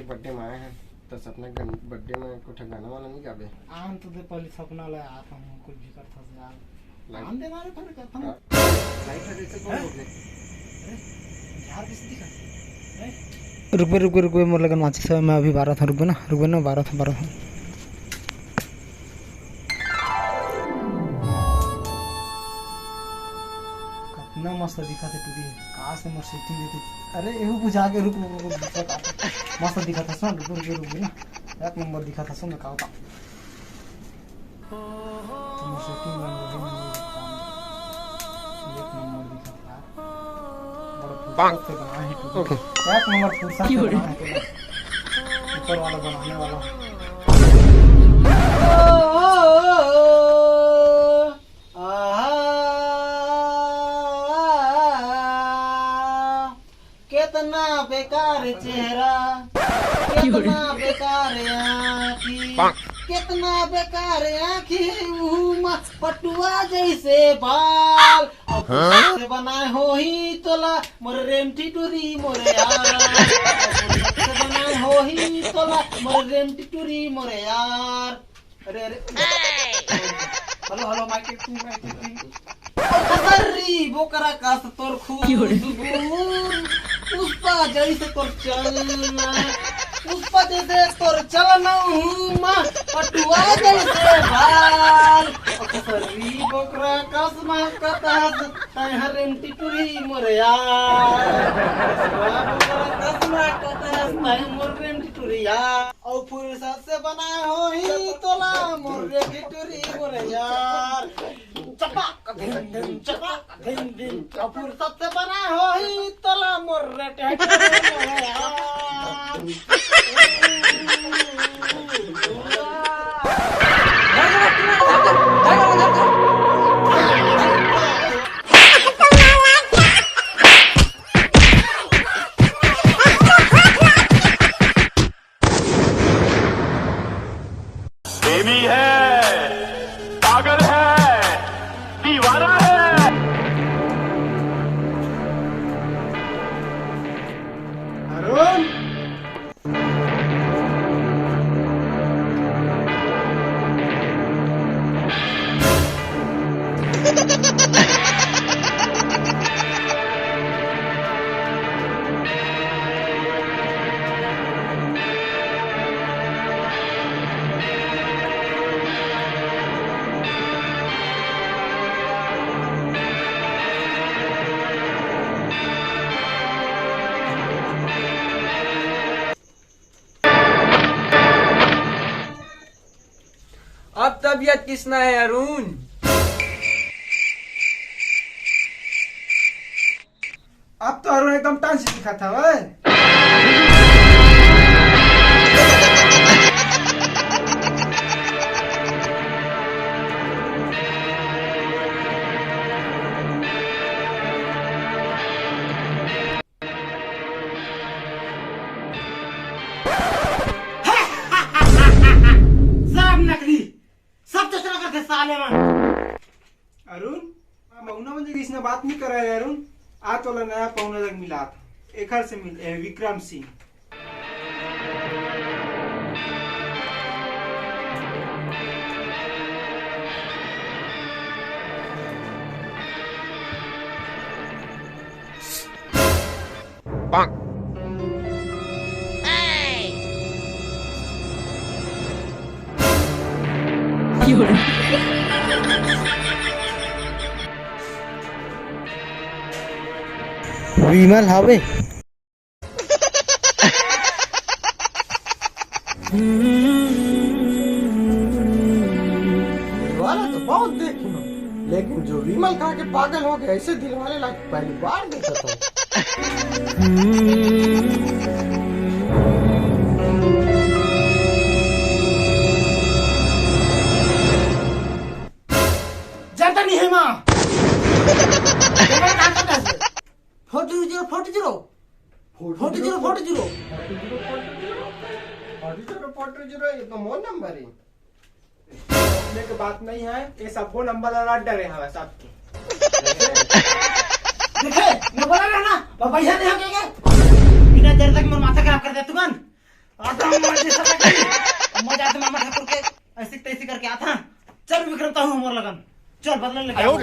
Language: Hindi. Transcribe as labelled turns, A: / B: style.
A: बर्थडे में आए हैं तो सपना बर्थडे में कुछ गाना वाला नहीं गावे
B: आन तो दे पहले सपना ले आता हूं कुछ भी करता से यार आन दे मारे फिर करता हूं
A: लाइट है जैसे कौन बोले
B: यार किस दिखा रुको मोर लगन माचिस है मैं अभी 12 था रुको ना 12 था कितना मस्त दिखा थे तुझे कहां से मोर सेटिंग देती अरे एहू बुझा के रुक मस्त दिखा था सुन रुक ना एक नंबर दिखा था सुन का होता मोर सेटिंग बन गई एक नंबर दिखा था बड़ा फुर्सत से बना है तू एक नंबर फुर्सत से बना है ऊपर वाला बनाने वाला कितना बेकार चेहरा कितना बेकार आँखी कितना बेकार आँखी पटुआ जैसे बाल से बनाए हो ही तोला मोर रेमटी टूरी मोरे यार से बनाए हो ही तोला मोर रेमटी टूरी मोरे यार अरे हेलो माइक खतरी बोकरा का तोर खूब पुष्पा जैसे तोर चलना पुष्पा जैसे तोर चलना माँ पटुआ जैसे बाल खतरी बोकरा कसमा कता हरेंटी टूरी मोरे यार बोकरा कसमा कता मोरेंटी टूरी यार और फुर्सत से बनाए हो ही तोला मोरेंटी टूरी मोरे यार चपाक धिन चपाक धिन फुर्सत से बनाए हो ही तोला मोरेंटी टूरी मोरे यार
C: प्रेमी है, पागल है, दीवाना है।
B: अरुण
D: अब तबीयत किसना है अरुण?
B: अब तो अरुण एकदम टांस दिखा था ओए अरुण मौना म्हणजे किसने बात नहीं करा है अरुण आज वाला नया पौना जग मिला था एक से मिल विक्रम सिंह विमल हावे
A: वाला तो बहुत देखी लेकिन जो विमल खा के पागल हो गए ऐसे दिल वाले लाइक पहली बार देखा था
B: जानता नहीं है माँ 40
A: ये तो मोर नंबर है
B: अपने के बात नहीं है ये सबको नंबर लगा डरे हवा सबके देखे मैं बोला रहा ना पैसा नहीं हकेगा बिना देर तक मेरा माथा खराब कर दे तुमन आता हूँ मर्जी से सकी। मजा आते मामा ठाकुर के ऐसी तैसी करके आता। चल विक्रमता हूँ मोर लगन। चल बदला लेके आओ।